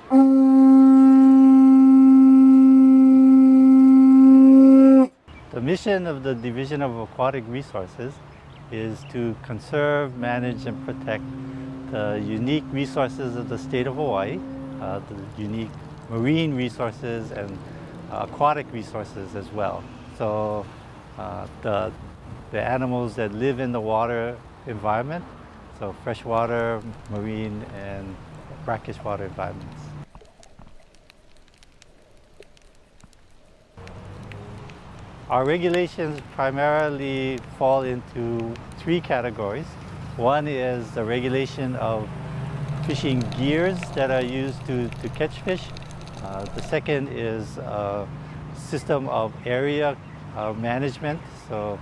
The mission of the Division of Aquatic Resources is to conserve, manage, and protect the unique resources of the state of Hawaii, the unique marine resources and aquatic resources as well. So the animals that live in the water environment, so freshwater, marine, and brackish water environments. Our regulations primarily fall into three categories. One is the regulation of fishing gears that are used to catch fish. The second is a system of area management, so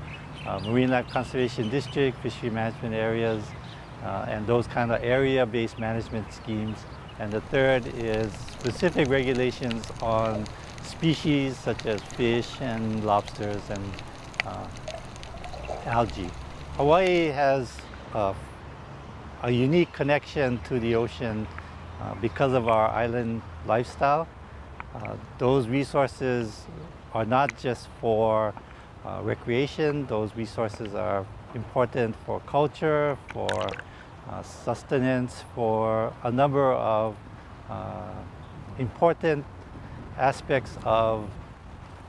marine life conservation district, fishery management areas, and those kind of area-based management schemes. And the third is specific regulations on species such as fish and lobsters and algae. Hawaii has a unique connection to the ocean because of our island lifestyle. Those resources are not just for recreation. Those resources are important for culture, for sustenance, for a number of important aspects of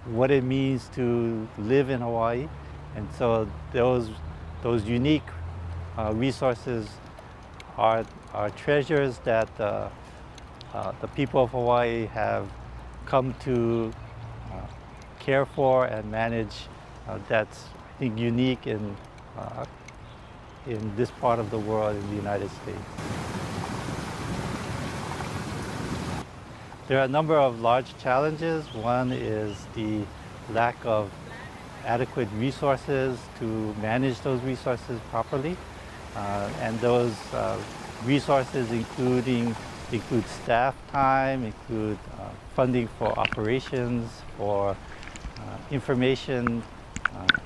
what it means to live in Hawaii. And so those unique resources are treasures that the people of Hawaii have come to care for and manage. That's, I think, unique in this part of the world, in the United States. There are a number of large challenges. One is the lack of adequate resources to manage those resources properly. And those resources include staff time, include funding for operations, for information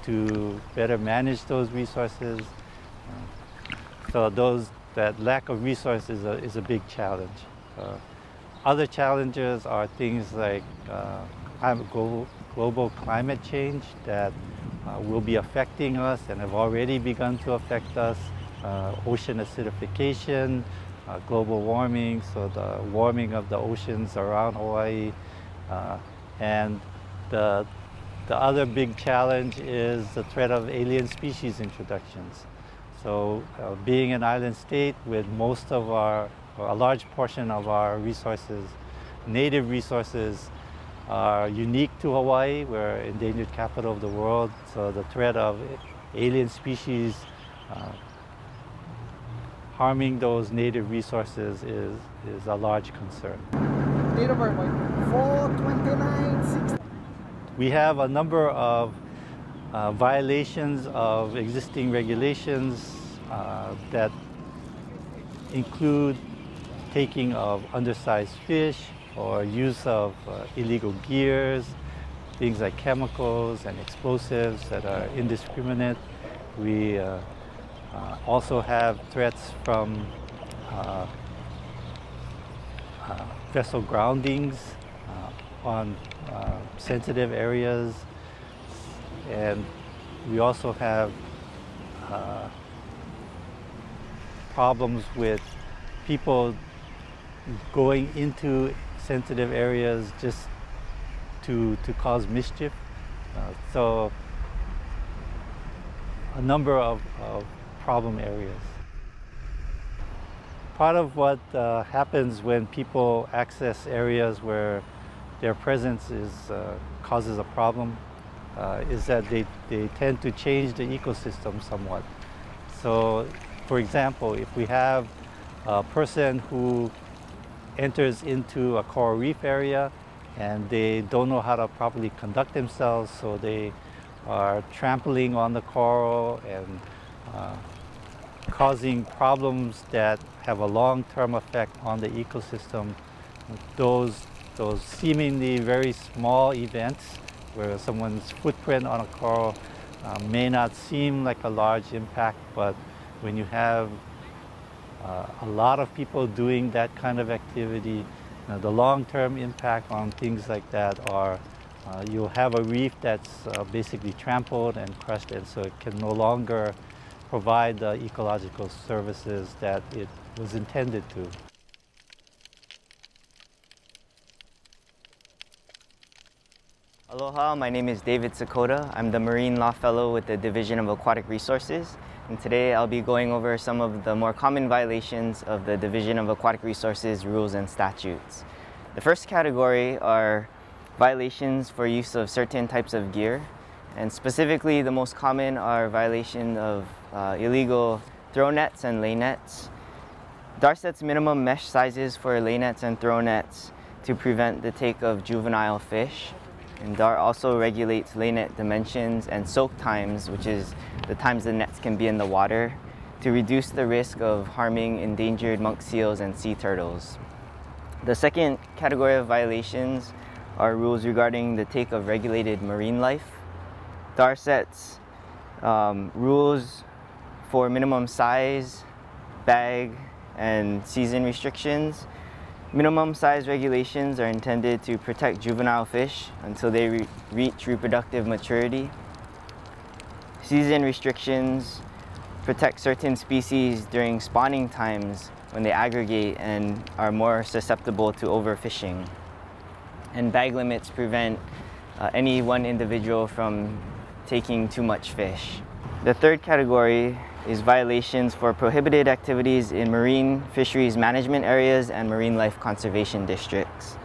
to better manage those resources. So that lack of resources is a big challenge. Other challenges are things like global climate change that will be affecting us and have already begun to affect us. Ocean acidification, global warming, so the warming of the oceans around Hawaii. And the other big challenge is the threat of alien species introductions. So being an island state with a large portion of our resources, native resources, are unique to Hawaii. We're endangered capital of the world, so the threat of alien species harming those native resources is a large concern. Date of birth, 4/29/60. We have a number of violations of existing regulations that include taking of undersized fish or use of illegal gears, things like chemicals and explosives that are indiscriminate. We also have threats from vessel groundings on sensitive areas, and we also have problems with people going into sensitive areas just to cause mischief. So a number of problem areas. Part of what happens when people access areas where their presence causes a problem is that they tend to change the ecosystem somewhat. So, for example, if we have a person who enters into a coral reef area and they don't know how to properly conduct themselves, so they are trampling on the coral and causing problems that have a long-term effect on the ecosystem. Those seemingly very small events where someone's footprint on a coral may not seem like a large impact, but when you have a lot of people doing that kind of activity, Now, the long-term impact on things like that are you'll have a reef that's basically trampled and crushed, and so it can no longer provide the ecological services that it was intended to. Aloha, my name is David Sakota. I'm the Marine Law Fellow with the Division of Aquatic Resources, and today I'll be going over some of the more common violations of the Division of Aquatic Resources rules and statutes. The first category are violations for use of certain types of gear, and specifically the most common are violations of illegal throw nets and lay nets. DAR sets minimum mesh sizes for lay nets and throw nets to prevent the take of juvenile fish. And DAR also regulates lay net dimensions and soak times, which is the times the nets can be in the water, to reduce the risk of harming endangered monk seals and sea turtles. The second category of violations are rules regarding the take of regulated marine life. DAR sets rules for minimum size, bag, and season restrictions. Minimum size regulations are intended to protect juvenile fish until they reach reproductive maturity. Season restrictions protect certain species during spawning times when they aggregate and are more susceptible to overfishing. And bag limits prevent any one individual from taking too much fish. The third category is violations for prohibited activities in marine fisheries management areas and marine life conservation districts.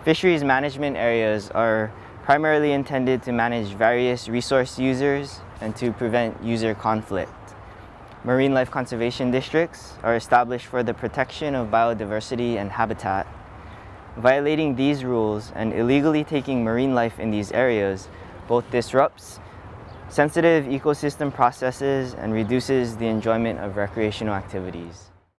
Fisheries management areas are primarily intended to manage various resource users and to prevent user conflict. Marine life conservation districts are established for the protection of biodiversity and habitat. Violating these rules and illegally taking marine life in these areas both disrupts sensitive ecosystem processes and reduces the enjoyment of recreational activities.